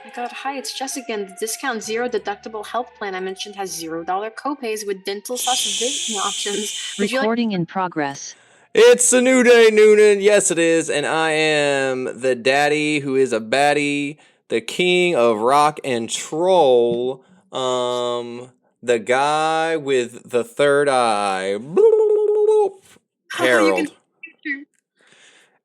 My God, hi, it's Jess again. The discount zero deductible health plan I mentioned has $0 copays with dental/vision options. Would you like? Recording in progress. It's a new day, Newnan. Yes, it is. And I am the daddy who is a baddie, the king of rock and troll, the guy with the third eye, You can. Harold.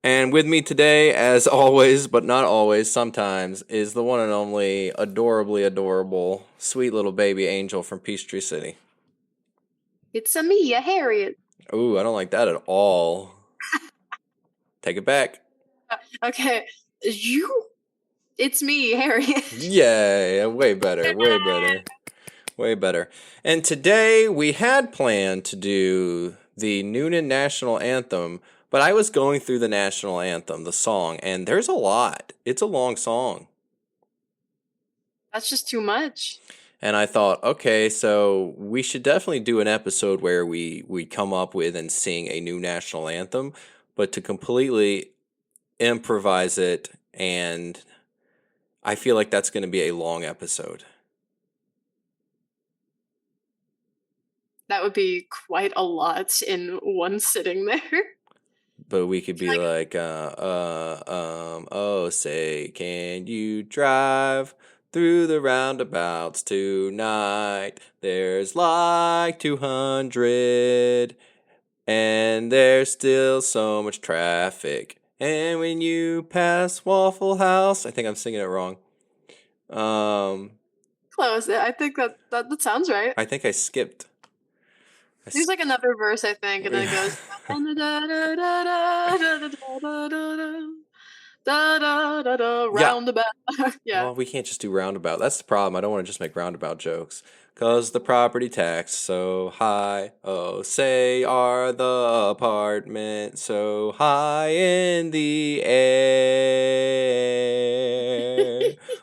And with me today, as always, but not always, sometimes, is the one and only adorably adorable, sweet little baby angel from Peachtree City. It's a me, a Harriet. Ooh, I don't like that at all. Take it back. Okay, it's me, Harriet. Yay, way better, way better, way better. And today we had planned to do the Newnan National Anthem, but I was going through the National Anthem, the song, and there's a lot. It's a long song. That's just too much. And I thought, okay, so we should definitely do an episode where we come up with and sing a new national anthem, but to completely improvise it, and I feel like that's going to be a long episode. That would be quite a lot in one sitting there. But we could be like, oh, say, can you drive through the roundabouts tonight? There's like 200, and there's still so much traffic. And when you pass Waffle House, I think I'm singing it wrong. Close. I think that sounds right. I think I skipped. There's like another verse, I think, and then it goes. Roundabout. Yeah. Well, we can't just do roundabout. That's the problem. I don't want to just make roundabout jokes. 'Cause the property tax so high. Oh, say are the apartments so high in the air.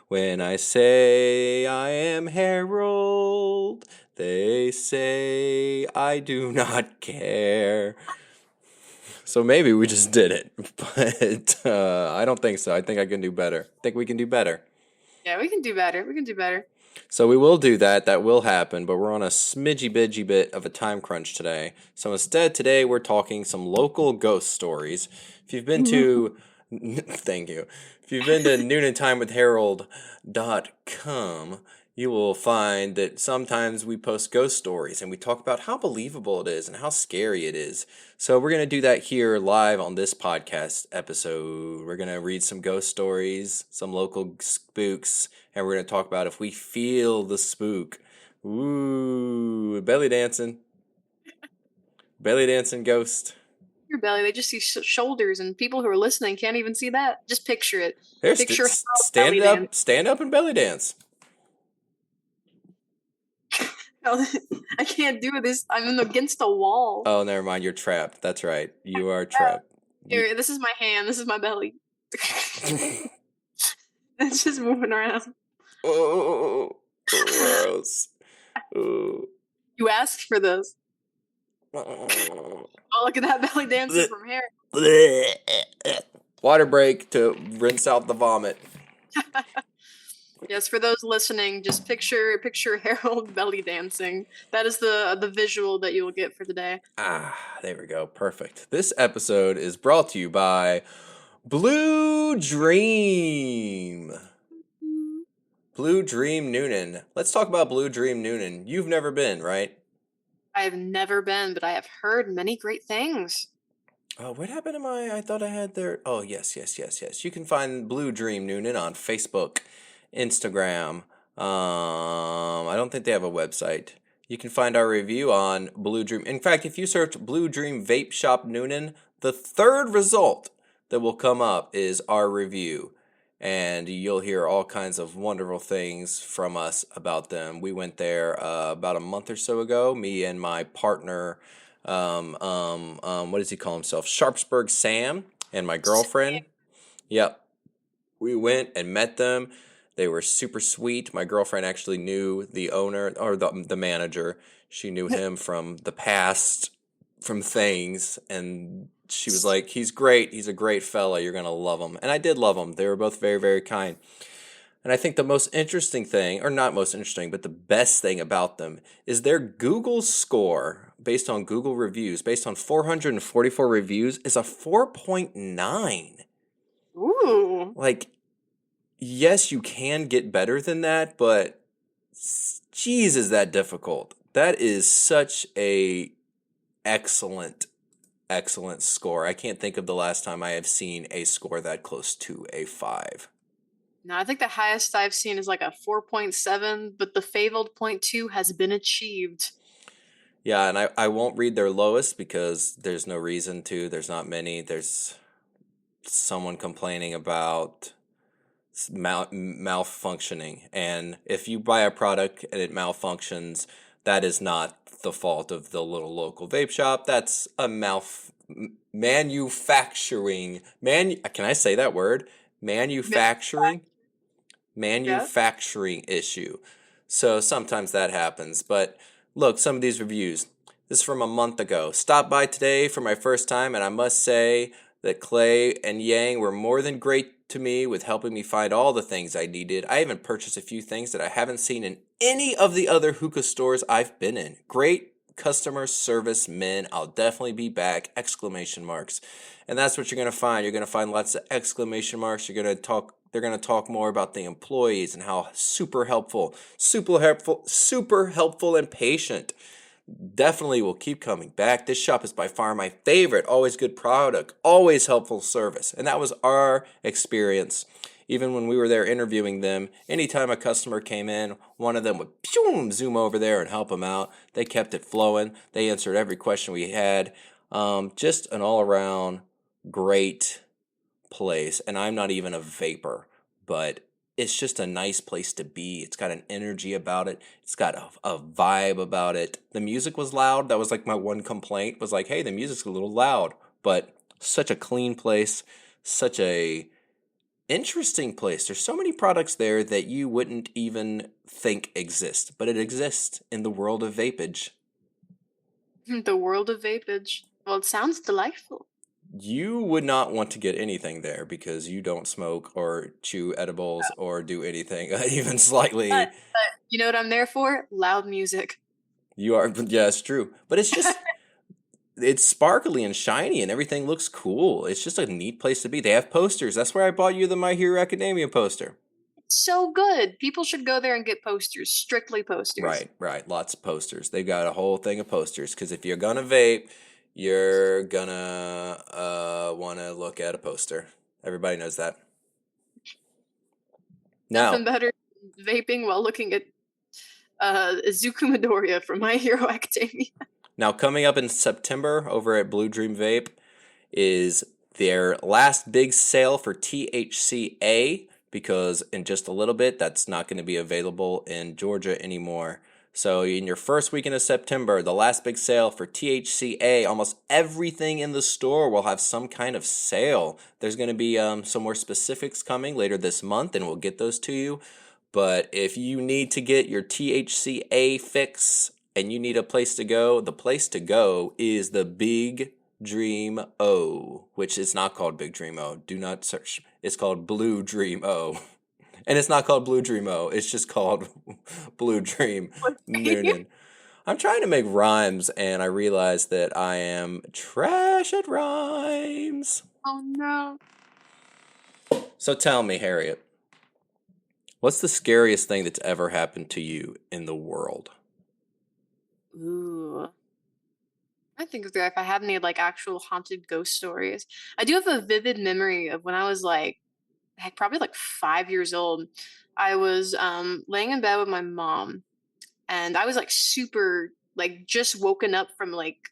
When I say I am Harold, they say I do not care. So maybe we just did it, but I don't think so. I think I can do better. I think we can do better. Yeah, we can do better. We can do better. So we will do that. That will happen, but we're on a smidgy bidgy bit of a time crunch today. So instead, today we're talking some local ghost stories. If you've been to, thank you. If you've been to NewnanTimeWithHarold.com, you will find that sometimes we post ghost stories and we talk about how believable it is and how scary it is. So we're going to do that here live on this podcast episode. We're going to read some ghost stories, some local spooks, and we're going to talk about if we feel the spook. Ooh, belly dancing. Belly dancing ghost. Your belly, they just see shoulders, and people who are listening can't even see that. Just picture it. Here, Picture stand up and belly dance. I can't do this. I'm against a wall. Oh, never mind. You're trapped. That's right. You are trapped. Here, this is my hand. This is my belly. It's just moving around. Oh, gross. Ooh. You asked for this. Oh, look at that belly dancing from here. Water break to rinse out the vomit. Yes, for those listening, just picture Harold belly dancing. That is the visual that you will get for today. Ah, there we go. Perfect. This episode is brought to you by Blue Dream. Blue Dream Newnan. Let's talk about Blue Dream Newnan. You've never been, right? I have never been, but I have heard many great things. Oh, what happened to I thought I had their... Oh, yes. You can find Blue Dream Newnan on Facebook, Instagram. I don't think they have a website. You can find our review on Blue Dream. In fact, if you search Blue Dream Vape Shop Newnan, the third result that will come up is our review. And you'll hear all kinds of wonderful things from us about them. We went there about a month or so ago. Me and my partner, what does he call himself? Sharpsburg Sam, and my girlfriend. Yep. We went and met them. They were super sweet. My girlfriend actually knew the owner, or the manager. She knew him from the past, from things, and she was like, he's great. He's a great fella. You're going to love him. And I did love him. They were both very, very kind. And I think the most interesting thing, or not most interesting, but the best thing about them is their Google score based on Google reviews, based on 444 reviews, is a 4.9. Ooh. Like, yes, you can get better than that, but geez, is that difficult? That is such a excellent, excellent score. I can't think of the last time I have seen a score that close to a 5. No, I think the highest I've seen is like a 4.7, but the fabled point 2 has been achieved. Yeah, and I won't read their lowest because there's no reason to. There's not many. There's someone complaining about malfunctioning. And if you buy a product and it malfunctions, that is not the fault of the little local vape shop. That's a manufacturing. Can I say that word? Manufacturing? Yeah. Manufacturing issue. So sometimes that happens. But look, some of these reviews. This is from a month ago. Stopped by today for my first time, and I must say that Clay and Yang were more than great to me with helping me find all the things I needed. I even purchased a few things that I haven't seen in any of the other hookah stores I've been in. Great customer service men. I'll definitely be back! Exclamation marks. And that's what you're going to find. You're going to find lots of exclamation marks. They're going to talk more about the employees and how super helpful and patient. Definitely will keep coming back. This shop is by far my favorite. Always good product, always helpful service. And that was our experience. Even when we were there interviewing them, anytime a customer came in, one of them would zoom over there and help them out. They kept it flowing. They answered every question we had. Just an all around great place. And I'm not even a vapor, but it's just a nice place to be. It's got an energy about it. It's got a vibe about it. The music was loud. That was like my one complaint was like, hey, the music's a little loud, but such a clean place, such a interesting place. There's so many products there that you wouldn't even think exist, but it exists in the world of vapage. The world of vapage. Well, it sounds delightful. You would not want to get anything there because you don't smoke or chew edibles or do anything even But, slightly. you know what I'm there for? Loud music. You are, yeah, it's true. But it's sparkly and shiny and everything looks cool. It's just a neat place to be. They have posters. That's where I bought you the My Hero Academia poster. So good. People should go there and get posters, strictly posters. Right, right. Lots of posters. They've got a whole thing of posters because if you're gonna vape, you're gonna want to look at a poster. Everybody knows that. Now, Nothing better than vaping while looking at Izuku Midoriya from My Hero Academia. Now, coming up in September over at Blue Dream Vape is their last big sale for THCA because in just a little bit that's not going to be available in Georgia anymore. So in your first weekend of September, the last big sale for THCA, almost everything in the store will have some kind of sale. There's going to be some more specifics coming later this month, and we'll get those to you. But if you need to get your THCA fix and you need a place to go, the place to go is the Big Dream O, which is not called Big Dream O. Do not search. It's called Blue Dream O. And it's not called Blue Dream O. It's just called Blue Dream Noonan. I'm trying to make rhymes and I realize that I am trash at rhymes. Oh no. So tell me, Harriet, what's the scariest thing that's ever happened to you in the world? Ooh. I think if I have any like actual haunted ghost stories. I do have a vivid memory of when I was like heck, probably like 5 years old. I was laying in bed with my mom and I was like super like just woken up from like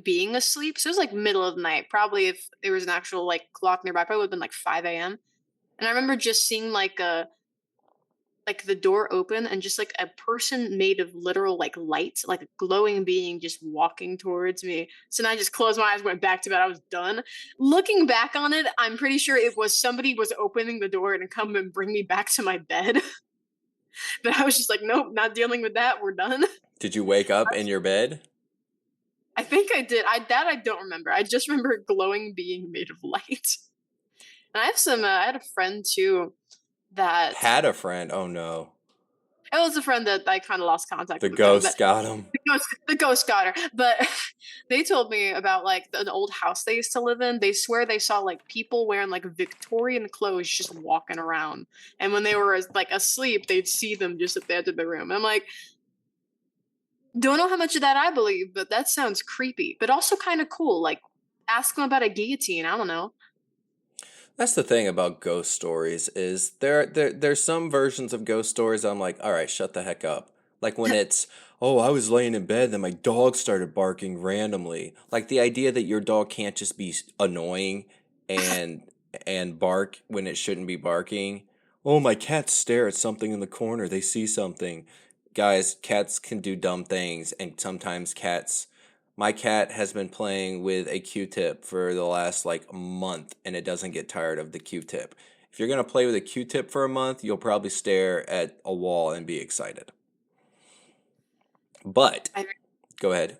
being asleep. So it was like middle of the night. Probably if there was an actual like clock nearby, probably would have been like 5 a.m. And I remember just seeing like the door open and just like a person made of literal like light, like a glowing being just walking towards me. So then I just closed my eyes, went back to bed. I was done. Looking back on it, I'm pretty sure it was somebody was opening the door and come and bring me back to my bed. But I was just like, nope, not dealing with that. We're done. Did you wake up in your bed? I think I did. I don't remember. I just remember a glowing being made of light. And I have some. I had a friend too. that Had a friend. Oh no. it was a friend that I kind of lost contact The with them, but ghost got him. the ghost got her. But they told me about like an old house they used to live in. They swear they saw like people wearing like Victorian clothes just walking around, and when they were like asleep, they'd see them just at the edge of the room. I'm like, don't know how much of that I believe, but that sounds creepy, but also kind of cool. Like, ask them about a guillotine. I don't know. That's the thing about ghost stories is there's some versions of ghost stories I'm like, all right, shut the heck up. Like when it's, oh, I was laying in bed, then my dog started barking randomly. Like the idea that your dog can't just be annoying and and bark when it shouldn't be barking. Oh, my cats stare at something in the corner. They see something. Guys, cats can do dumb things, and sometimes cats my cat has been playing with a Q-tip for the last like month and it doesn't get tired of the Q-tip. If you're going to play with a Q-tip for a month, you'll probably stare at a wall and be excited. But I, go ahead.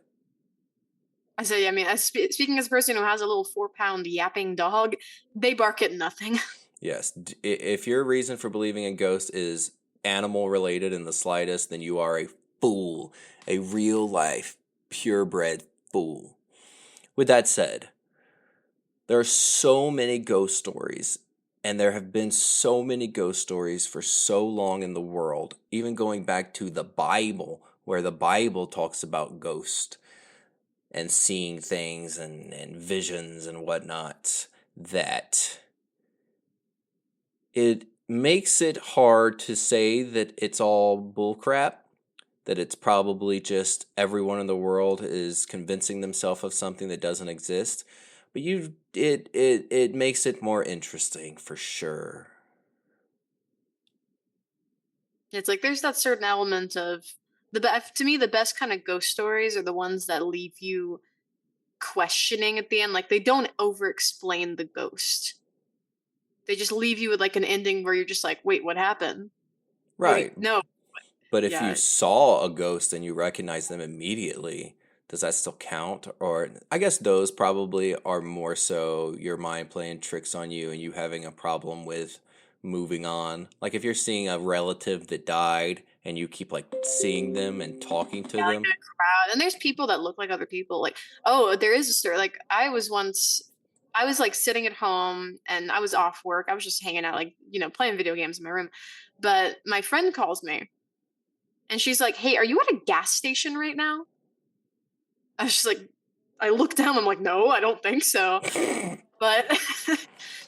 I say, I mean, speaking as a person who has a little 4 pound yapping dog, they bark at nothing. Yes, if your reason for believing in ghosts is animal related in the slightest, then you are a fool, a real life purebred fool. With that said, there are so many ghost stories, and there have been so many ghost stories for so long in the world, even going back to the Bible, where the Bible talks about ghosts and seeing things and visions and whatnot, that it makes it hard to say that it's all bullcrap, that it's probably just everyone in the world is convincing themselves of something that doesn't exist. But it makes it more interesting for sure. It's like there's that certain element of to me the best kind of ghost stories are the ones that leave you questioning at the end. Like they don't over explain the ghost. They just leave you with like an ending where you're just like, wait, what happened? Wait, Right. no. But if you Yeah. saw a ghost and you recognize them immediately, does that still count? Or I guess those probably are more so your mind playing tricks on you and you having a problem with moving on. Like if you're seeing a relative that died and you keep like seeing them and talking to Yeah, like them. a crowd. And there's people that look like other people. Like, oh, there is a story. Like I was like sitting at home and I was off work. I was just hanging out, like, playing video games in my room. But my friend calls me and she's like, hey, are you at a gas station right now? I was just like, I look down, I'm like, no, I don't think so. But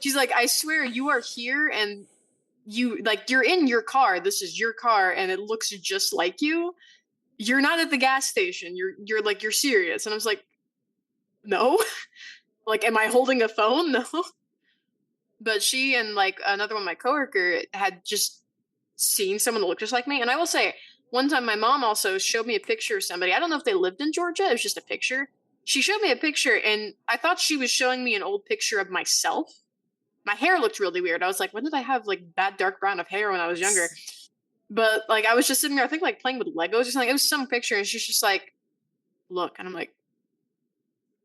she's like, I swear you are here and you're in your car. This is your car and it looks just like you. You're not at the gas station. You're like, you're serious. And I was like, no. Like, am I holding a phone? No. But she and like another one, my coworker, had just seen someone that looked just like me. And I will say, one time my mom also showed me a picture of somebody. I don't know if they lived in Georgia. It was just a picture. She showed me a picture, and I thought she was showing me an old picture of myself. My hair looked really weird. I was like, when did I have like bad dark brown of hair when I was younger? But like, I was just sitting there, I think like playing with Legos or something. It was some picture, and she's just like, look. And I'm like,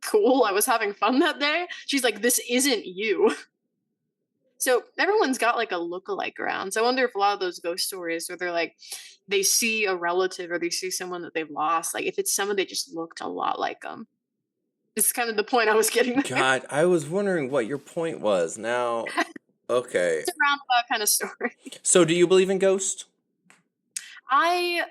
cool. I was having fun that day. She's like, this isn't you. So everyone's got like a look-alike around. So I wonder if a lot of those ghost stories where they're like they see a relative or they see someone that they've lost, like if it's someone that just looked a lot like them. It's kind of the point I was getting there. God, I was wondering what your point was. Now, okay. It's a roundabout kind of story. So do you believe in ghosts? I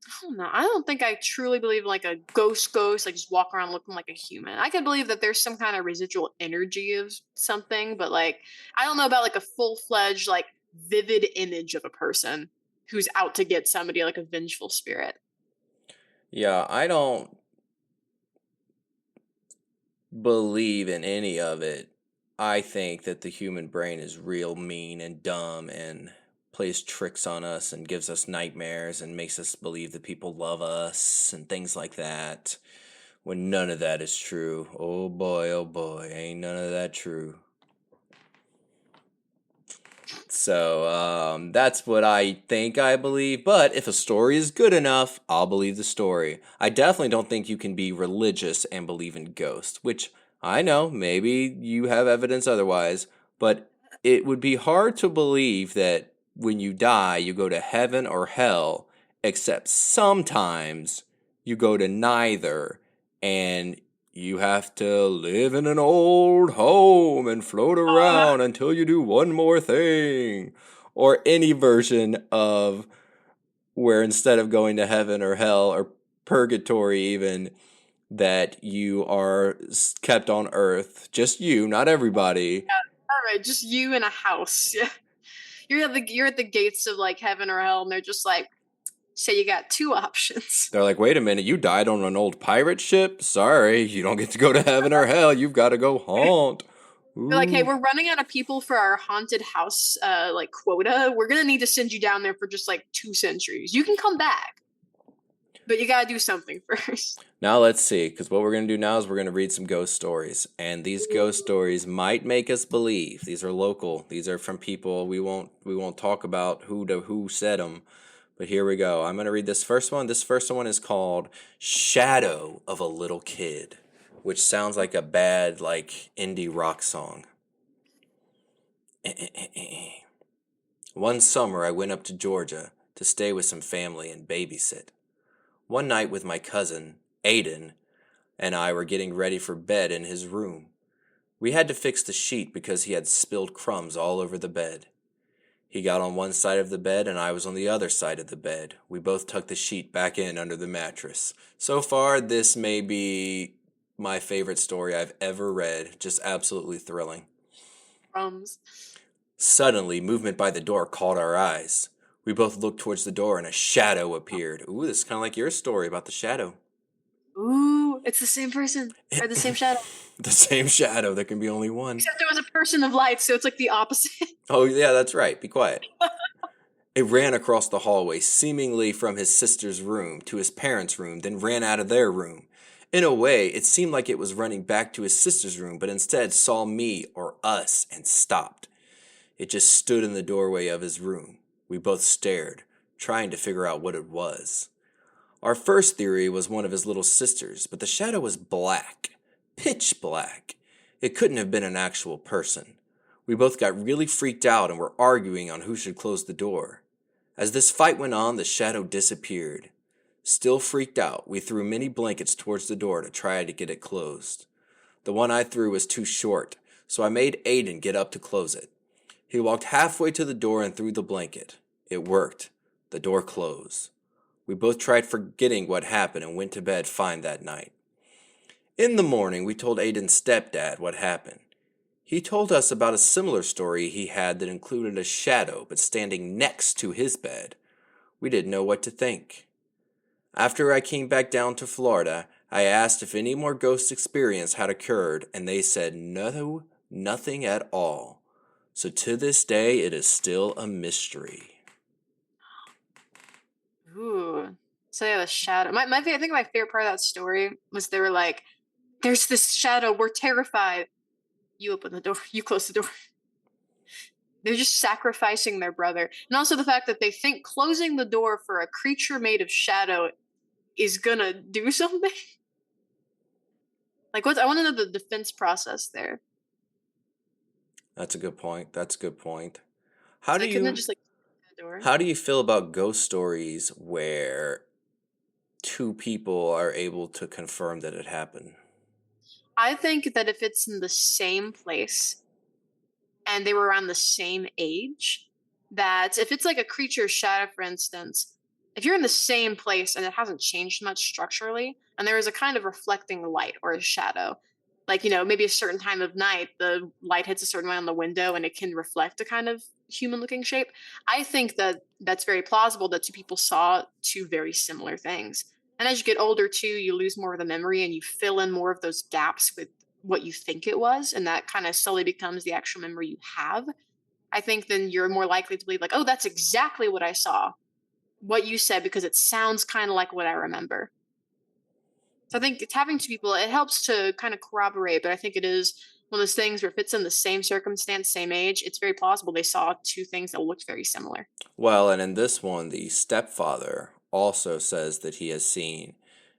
I don't know. I don't think I truly believe in like a ghost, like just walk around looking like a human. I could believe that there's some kind of residual energy of something, but like I don't know about like a full-fledged, like vivid image of a person who's out to get somebody, like a vengeful spirit. Yeah, I don't believe in any of it. I think that the human brain is real mean and dumb and plays tricks on us and gives us nightmares and makes us believe that people love us and things like that. When none of that is true. Oh boy, ain't none of that true. So that's what I think I believe. But if a story is good enough, I'll believe the story. I definitely don't think you can be religious and believe in ghosts, which I know maybe you have evidence otherwise. But it would be hard to believe that when you die, you go to heaven or hell, except sometimes you go to neither, and you have to live in an old home and float Oh, around until you do one more thing. Or any version of where instead of going to heaven or hell or purgatory, even, that you are kept on earth. Just you, not everybody. all right, just you in a house. Yeah. You're at the gates of like heaven or hell, and they're just like, say you got two options. They're like, wait a minute, you died on an old pirate ship? Sorry, you don't get to go to heaven or hell. You've got to go haunt. They're like, hey, Ooh. we're running out of people for our haunted house like quota. We're gonna need to send you down there for just like 2 centuries. You can come back, but you gotta do something first. Now let's see, because what we're going to do now is we're going to read some ghost stories. And these ghost stories might make us believe. These are local. These are from people. We won't talk about who said them. But here we go. I'm going to read this first one. This first one is called Shadow of a Little Kid, which sounds like a bad, like, indie rock song. One summer, I went up to Georgia to stay with some family and babysit. One night with my cousin, Aiden, and I were getting ready for bed in his room. We had to fix the sheet because he had spilled crumbs all over the bed. He got on one side of the bed and I was on the other side of the bed. We both tucked the sheet back in under the mattress. So far, this may be my favorite story I've ever read. Just absolutely thrilling. Crumbs. Suddenly, movement by the door caught our eyes. We both looked towards the door and a shadow appeared. Ooh, this is kind of like your story about the shadow. Ooh, it's the same person or the same shadow. The same shadow. There can be only one. Except it was a person of light, so it's like the opposite. Oh, yeah, that's right. Be quiet. It ran across the hallway, seemingly from his sister's room to his parents' room, then ran out of their room. In a way, it seemed like it was running back to his sister's room, but instead saw me or us and stopped. It just stood in the doorway of his room. We both stared, trying to figure out what it was. Our first theory was one of his little sisters, but the shadow was black. Pitch black. It couldn't have been an actual person. We both got really freaked out and were arguing on who should close the door. As this fight went on, the shadow disappeared. Still freaked out, we threw many blankets towards the door to try to get it closed. The one I threw was too short, so I made Aiden get up to close it. He walked halfway to the door and threw the blanket. It worked. The door closed. We both tried forgetting what happened and went to bed fine that night. In the morning, we told Aiden's stepdad what happened. He told us about a similar story he had that included a shadow but standing next to his bed. We didn't know what to think. After I came back down to Florida, I asked if any more ghost experience had occurred, and they said no, nothing at all. So to this day, it is still a mystery. Ooh. So yeah, the shadow. I think my favorite part of that story was they were like, "There's this shadow. We're terrified." You open the door. You close the door. They're just sacrificing their brother, and also the fact that they think closing the door for a creature made of shadow is gonna do something. Like, what? I want to know the defense process there. That's a good point. That's a good point. How do They couldn't have you just like opened the door. how do you feel about ghost stories where two people are able to confirm that it happened? I think that if it's in the same place and they were around the same age, that if it's like a creature shadow, for instance, if you're in the same place and it hasn't changed much structurally, and there is a kind of reflecting light or a shadow, like, maybe a certain time of night, the light hits a certain way on the window and it can reflect a kind of human looking shape. I think that that's very plausible that two people saw two very similar things. And as you get older, too, you lose more of the memory and you fill in more of those gaps with what you think it was. And that kind of slowly becomes the actual memory you have. I think then you're more likely to believe, like, oh, that's exactly what I saw, what you said, because it sounds kind of like what I remember. So I think it's having two people, it helps to kind of corroborate, but I think it is one of those things where if it's in the same circumstance, same age, it's very plausible they saw two things that looked very similar. Well, and in this one, the stepfather also says that he has seen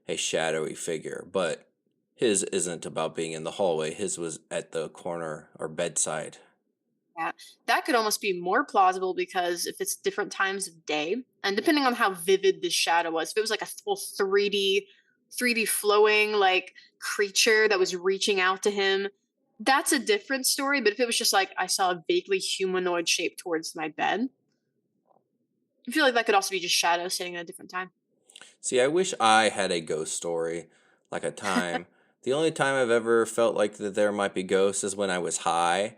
a shadowy figure, but his isn't about being in the hallway. His was at the corner or bedside. Yeah, that could almost be more plausible because if it's different times of day, and depending on how vivid the shadow was, if it was like a full 3D flowing like creature that was reaching out to him, that's a different story. But if it was just like I saw a vaguely humanoid shape towards my bed, I feel like that could also be just shadow sitting at a different time. See, I wish I had a ghost story, like a time. The only time I've ever felt like that there might be ghosts is when I was high,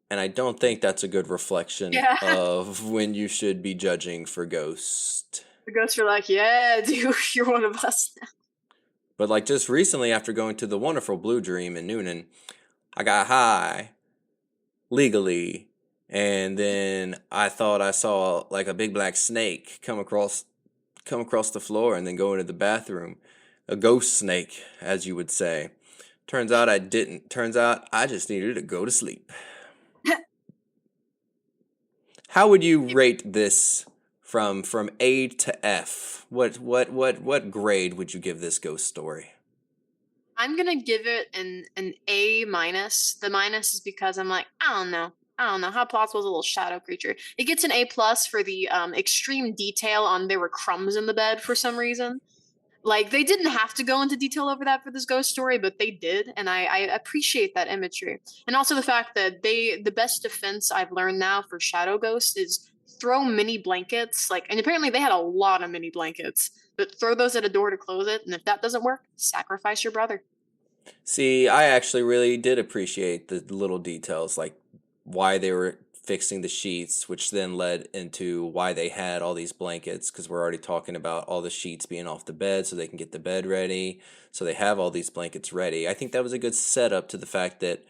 and I don't think that's a good reflection Yeah, of when you should be judging for ghosts. the ghosts are like, yeah, dude, you're one of us now. But like just recently, after going to the wonderful Blue Dream in Newnan, I got high legally, and then I thought I saw like a big black snake come across the floor and then go into the bathroom. A ghost snake, as you would say. Turns out I didn't. Turns out I just needed to go to sleep. How would you rate this from A to F? What grade would you give this ghost story? I'm gonna give it an A minus. The minus is because I'm like, I don't know. I don't know how plausible is a little shadow creature. It gets an A plus for the extreme detail on there were crumbs in the bed for some reason. Like they didn't have to go into detail over that for this ghost story, but they did, and I appreciate that imagery. And also the fact that the best defense I've learned now for shadow ghosts is throw mini blankets. Like, and apparently they had a lot of mini blankets, but throw those at a door to close it, and if that doesn't work, sacrifice your brother. See, I actually really did appreciate the little details, like why they were fixing the sheets, which then led into why they had all these blankets, because we're already talking about all the sheets being off the bed so they can get the bed ready. So they have all these blankets ready. I think that was a good setup to the fact that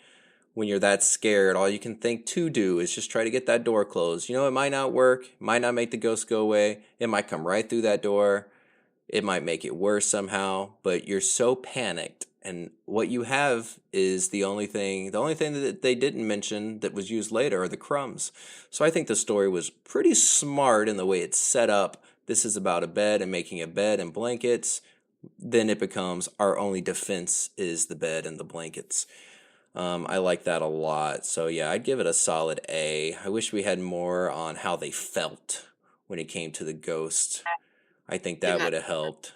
when you're that scared, all you can think to do is just try to get that door closed. You know, it might not work, might not make the ghost go away, it might come right through that door. It might make it worse somehow, but you're so panicked. And what you have is the only thing that they didn't mention that was used later are the crumbs. So I think the story was pretty smart in the way it's set up. This is about a bed and making a bed and blankets. Then it becomes our only defense is the bed and the blankets. I like that a lot. So yeah, I'd give it a solid A. I wish we had more on how they felt when it came to the ghost. I think that Didn't would have helped.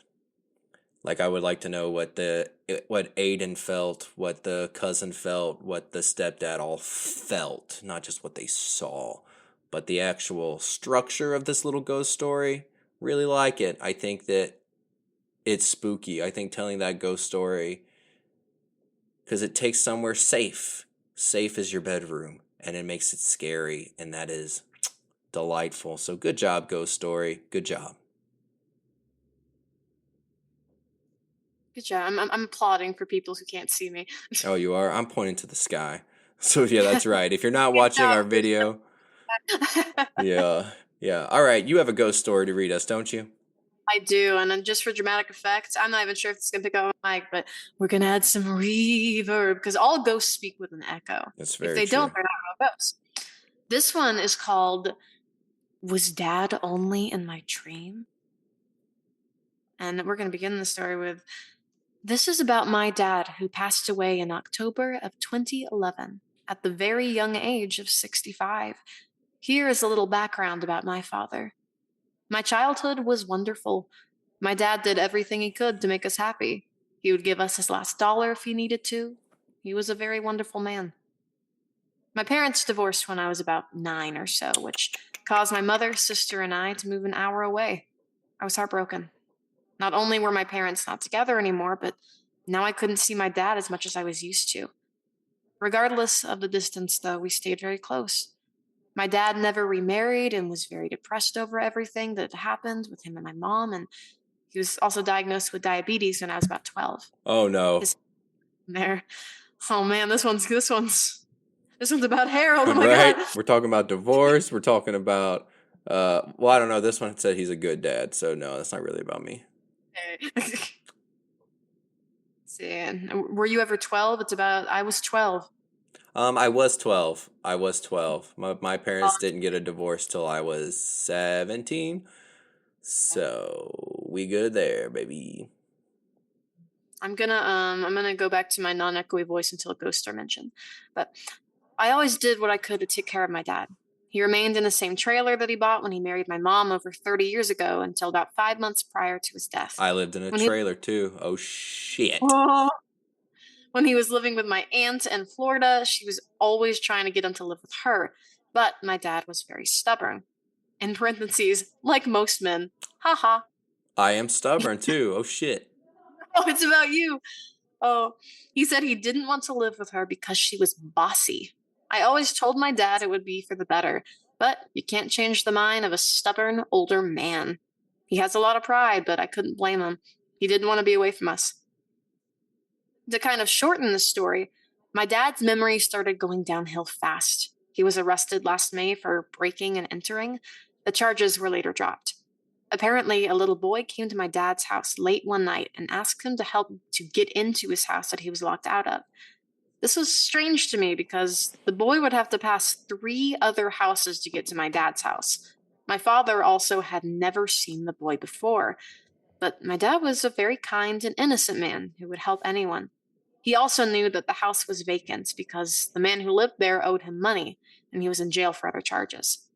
Like I would like to know what Aiden felt, what the cousin felt, what the stepdad all felt, not just what they saw, but the actual structure of this little ghost story. Really like it. I think that it's spooky. I think telling that ghost story because it takes somewhere safe. Safe is your bedroom, and it makes it scary, and that is delightful. So good job, ghost story. Good job. Good job. I'm applauding for people who can't see me. Oh, you are? I'm pointing to the sky. So yeah, that's right. If you're not Good watching job. our video, yeah, yeah. All right, you have a ghost story to read us, don't you? I do, and then just for dramatic effect, I'm not even sure if it's gonna pick up my mic, but we're gonna add some reverb because all ghosts speak with an echo. That's If very they don't, true. they're not real ghosts. This one is called "Was Dad Only in My Dream?" And we're gonna begin the story with this is about my dad who passed away in October of 2011 at the very young age of 65. Here is a little background about my father. My childhood was wonderful. My dad did everything he could to make us happy. He would give us his last dollar if he needed to. He was a very wonderful man. My parents divorced when I was about 9 or so, which caused my mother, sister, and I to move an hour away. I was heartbroken. Not only were my parents not together anymore, but now I couldn't see my dad as much as I was used to. Regardless of the distance, though, we stayed very close. My dad never remarried and was very depressed over everything that had happened with him and my mom, and he was also diagnosed with diabetes when I was about 12. Oh no. His there. Oh man, this one's about Harold. Oh my god. Right? We're talking about divorce. We're talking about well, I don't know. This one said he's a good dad, so no, that's not really about me. Okay. See, were you ever 12? It's about I was 12. I was 12. I was 12. My Oh, parents didn't get a divorce till I was 17. So we good there, baby. I'm gonna go back to my non-echoey voice until ghosts are mentioned. But I always did what I could to take care of my dad. He remained in the same trailer that he bought when he married my mom over 30 years ago until about 5 months prior to his death. I lived in a When he trailer too. Oh shit. Oh. When he was living with my aunt in Florida, she was always trying to get him to live with her. But my dad was very stubborn. In parentheses, like most men. Haha. I am stubborn too. Oh shit. Oh, it's about you. Oh, he said he didn't want to live with her because she was bossy. I always told my dad it would be for the better, but you can't change the mind of a stubborn older man. He has a lot of pride, but I couldn't blame him. He didn't want to be away from us. To kind of shorten the story, my dad's memory started going downhill fast. He was arrested last May for breaking and entering. The charges were later dropped. Apparently, a little boy came to my dad's house late one night and asked him to help to get into his house that he was locked out of. This was strange to me because the boy would have to pass 3 other houses to get to my dad's house. My father also had never seen the boy before, but my dad was a very kind and innocent man who would help anyone. He also knew that the house was vacant because the man who lived there owed him money and he was in jail for other charges.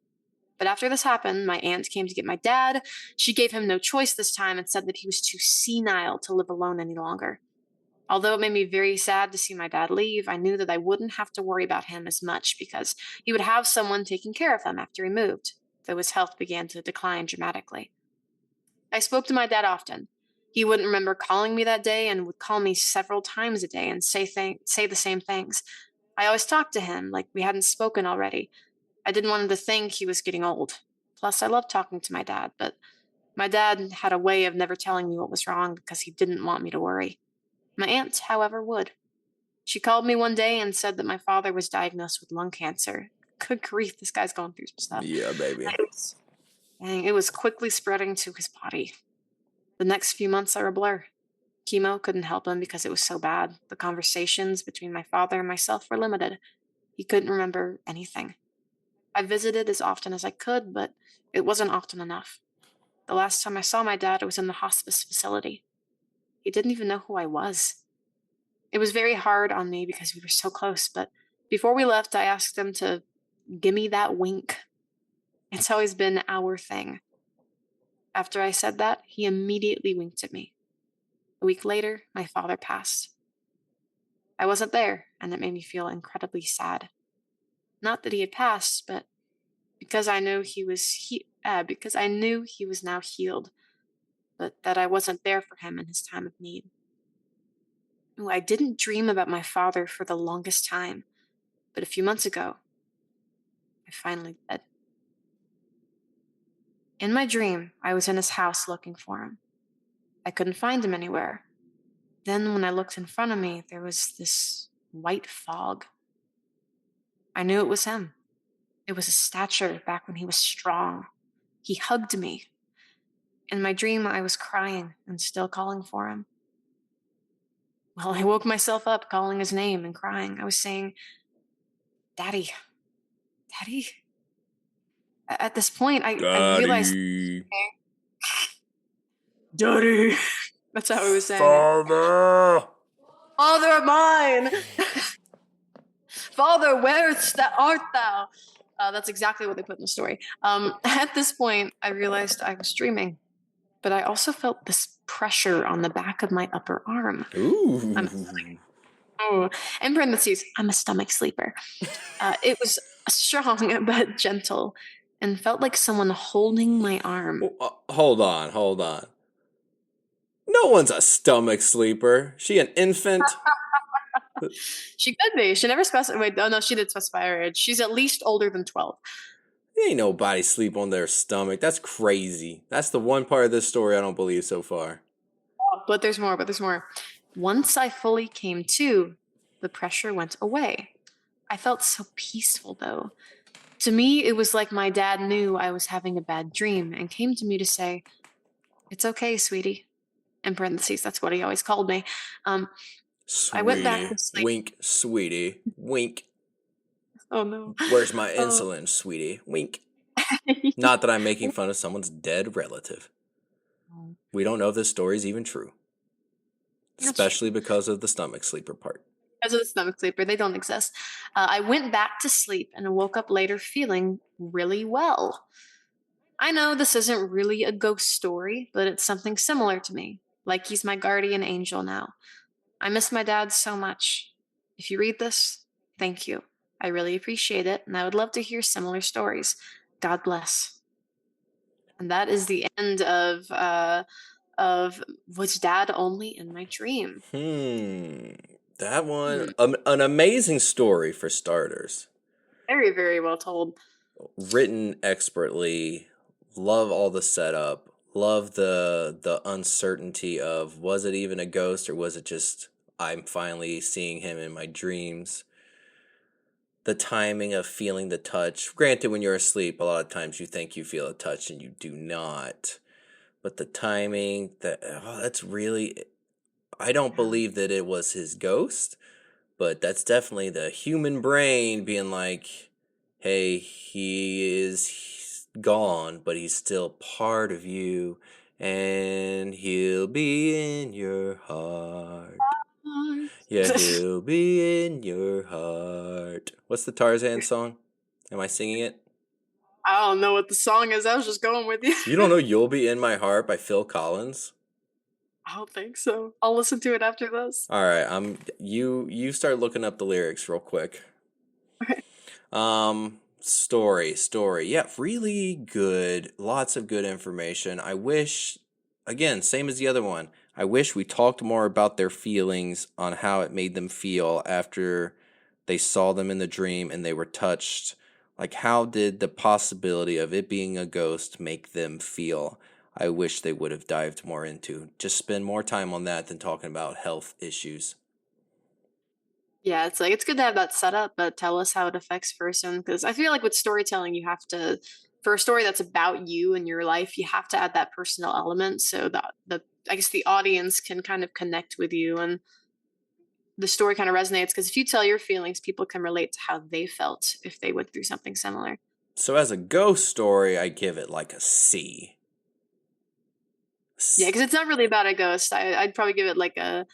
But after this happened, my aunt came to get my dad. She gave him no choice this time and said that he was too senile to live alone any longer. Although it made me very sad to see my dad leave, I knew that I wouldn't have to worry about him as much because he would have someone taking care of him after he moved, though his health began to decline dramatically. I spoke to my dad often. He wouldn't remember calling me that day and would call me several times a day and say the same things. I always talked to him like we hadn't spoken already. I didn't want him to think he was getting old. Plus, I loved talking to my dad, but my dad had a way of never telling me what was wrong because he didn't want me to worry. My aunt, however, would. She called me one day and said that my father was diagnosed with lung cancer. Good grief, this guy's going through some stuff. Yeah, baby. It was quickly spreading to his body. The next few months are a blur. Chemo couldn't help him because it was so bad. The conversations between my father and myself were limited. He couldn't remember anything. I visited as often as I could, but it wasn't often enough. The last time I saw my dad, it was in the hospice facility. He didn't even know who I was. It was very hard on me because we were so close, but before we left, I asked him to give me that wink. It's always been our thing. After I said that, he immediately winked at me. A week later, my father passed. I wasn't there, and it made me feel incredibly sad. Not that he had passed, but because I knew because I knew he was now healed, but that I wasn't there for him in his time of need. Ooh, I didn't dream about my father for the longest time, but a few months ago, I finally did. In my dream, I was in his house looking for him. I couldn't find him anywhere. Then, when I looked in front of me, there was this white fog. I knew it was him. It was his stature back when he was strong. He hugged me. In my dream, I was crying and still calling for him. Well, I woke myself up calling his name and crying. I was saying, Daddy, Daddy. At this point, I realized, Daddy. Daddy. That's how I was saying it. Father. Father of mine. Father, where art thou? That's exactly what they put in the story. At this point, I realized I was dreaming, but I also felt this pressure on the back of my upper arm. Ooh. Oh, in parentheses, I'm a stomach sleeper. It was strong but gentle and felt like someone holding my arm. Hold on, hold on. No one's a stomach sleeper. She an infant? She could be. She never specified. Wait, oh no, she did specify her age. She's at least older than 12. Ain't nobody sleep on their stomach. That's crazy. That's the one part of this story I don't believe so far. But there's more, Once I fully came to, the pressure went away. I felt so peaceful, though. To me, it was like my dad knew I was having a bad dream and came to me to say, "It's okay, sweetie." In parentheses, that's what he always called me. I went back to Sweetie. sleep. Wink, sweetie. Wink. Oh no. Where's my Oh. insulin, sweetie? Wink. Not that I'm making fun of someone's dead relative. We don't know if this story's even true. That's Especially because of the stomach sleeper part. As a stomach sleeper, they don't exist. I went back to sleep and woke up later feeling really well. I know this isn't really a ghost story, but it's something similar to me. Like he's my guardian angel now. I miss my dad so much. If you read this, thank you. I really appreciate it, and I would love to hear similar stories. God bless. And that is the end of was dad only in my dream. That one, Hmm. an amazing story for starters. Very, very well told. Written expertly. Love all the setup. Love the uncertainty of, was it even a ghost or was it just I'm finally seeing him in my dreams? The timing of feeling the touch. Granted, when you're asleep, a lot of times you think you feel a touch and you do not. But the timing, that's really, I don't Yeah. believe that it was his ghost, but that's definitely the human brain being like, hey, he is gone, but he's still part of you, and he'll be in your heart. Yeah, he'll be in your heart. What's the Tarzan song? Am I singing it? I don't know what the song is. I was just going with you. You don't know You'll Be in My Heart by Phil Collins? I don't think so. I'll listen to it after this. All right, you start looking up the lyrics real quick. Okay. Story. Yeah, really good. Lots of good information. I wish, again, same as the other one. I wish we talked more about their feelings on how it made them feel after they saw them in the dream and they were touched. Like, how did the possibility of it being a ghost make them feel? I wish they would have dived more into. Just spend more time on that than talking about health issues. Yeah, it's like it's good to have that setup, but tell us how it affects person. Because I feel like with storytelling, you have to, for a story that's about you and your life, you have to add that personal element so that the I guess the audience can kind of connect with you and the story kind of resonates. Because if you tell your feelings, people can relate to how they felt if they went through something similar. So, as a ghost story, I give it like a C. Yeah, because it's not really about a ghost. I'd probably give it like a.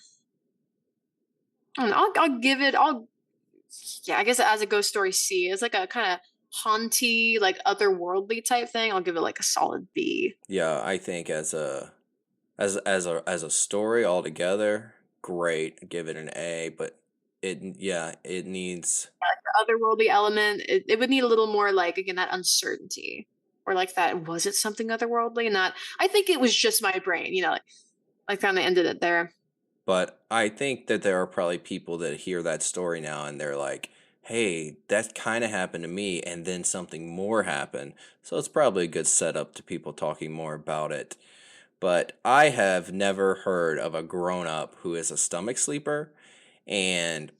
I don't know, I'll give it. I'll yeah, I guess as a ghost story C, it's like a kind of haunty, like otherworldly type thing. I'll give it like a solid B. Yeah, I think as a story altogether, great. I give it an A, but it needs. The otherworldly element, it would need a little more like again that uncertainty. Or like that, was it something otherworldly? Not I think it was just my brain, like kind of ended it there. But I think that there are probably people that hear that story now and they're like, "Hey, that kind of happened to me," and then something more happened. So it's probably a good setup to people talking more about it. But I have never heard of a grown up who is a stomach sleeper, and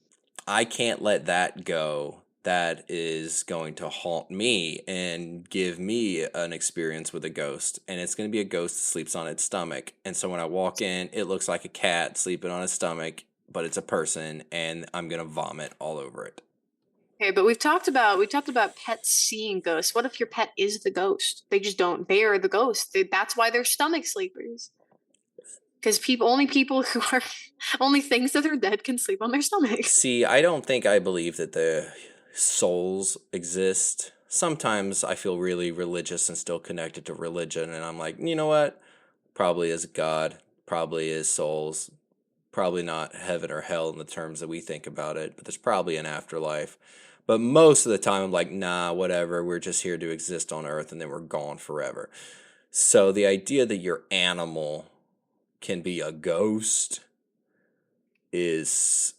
I can't let that go. That is going to haunt me and give me an experience with a ghost. And it's going to be a ghost that sleeps on its stomach. And so when I walk in, it looks like a cat sleeping on its stomach, but it's a person, and I'm going to vomit all over it. Okay, but we talked about pets seeing ghosts. What if your pet is the ghost? They just don't. They are the ghost. That's why they're stomach sleepers. Because people who are only things that are dead can sleep on their stomach. See, I don't think I believe that the souls exist. Sometimes I feel really religious and still connected to religion, and I'm like, you know what? Probably is God, probably is souls, probably not heaven or hell in the terms that we think about it, but there's probably an afterlife. But most of the time, I'm like, nah, whatever. We're just here to exist on earth and then we're gone forever. So the idea that your animal can be a ghost is,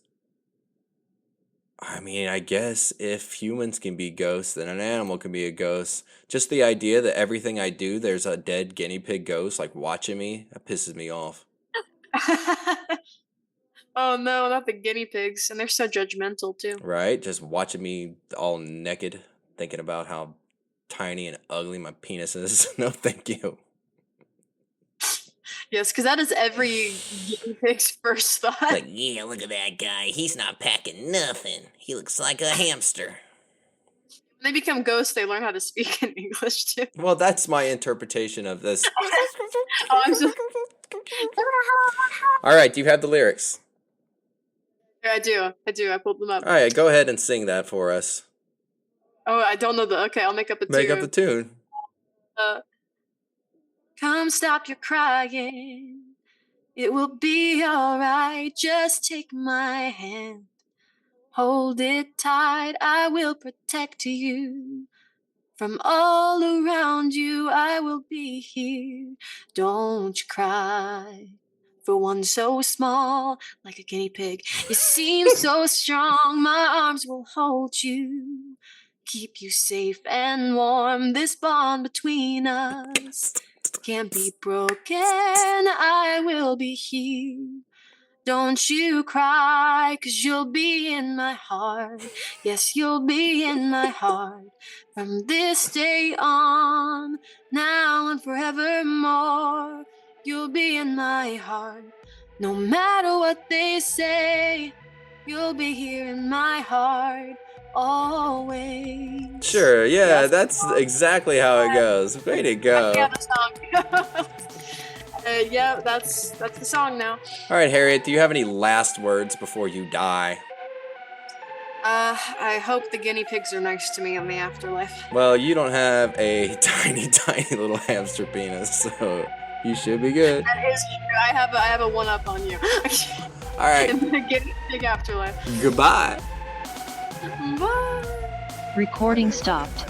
I mean, I guess if humans can be ghosts, then an animal can be a ghost. Just the idea that everything I do, there's a dead guinea pig ghost like watching me, that pisses me off. Oh no, not the guinea pigs, and they're so judgmental too. Right? Just watching me all naked, thinking about how tiny and ugly my penis is. No, thank you. Yes, because that is every guinea pig's first thought. Like, yeah, look at that guy. He's not packing nothing. He looks like a hamster. When they become ghosts, they learn how to speak in English too. Well, that's my interpretation of this. Oh, I'm so All right, do you have the lyrics? Yeah, I do. I do. I pulled them up. All right, go ahead and sing that for us. Oh, I don't know the. Okay, I'll make up a Make up the tune. tune. Uh, Come stop your crying. It will be alright. Just take my hand. Hold it tight. I will protect you. From all around you, I will be here. Don't you cry. For one so small, like a guinea pig. You seem so strong, my arms will hold you. Keep you safe and warm. This bond between us can't be broken. I will be here. Don't you cry, 'cause you'll be in my heart. Yes, you'll be in my heart. From this day on, now and forevermore, you'll be in my heart. No matter what they say, you'll be here in my heart always. Sure, Yeah, yeah, that's the that's song. exactly how it goes. Way to Yeah, go. the song. Yeah, that's the song now. All right, Harriet, do you have any last words before you die? I hope the guinea pigs are nice to me in the afterlife. Well, you don't have a tiny, tiny little hamster penis, so you should be good. That is true. I have a one up on you. All right, In the guinea pig afterlife. goodbye. Bye. Recording stopped.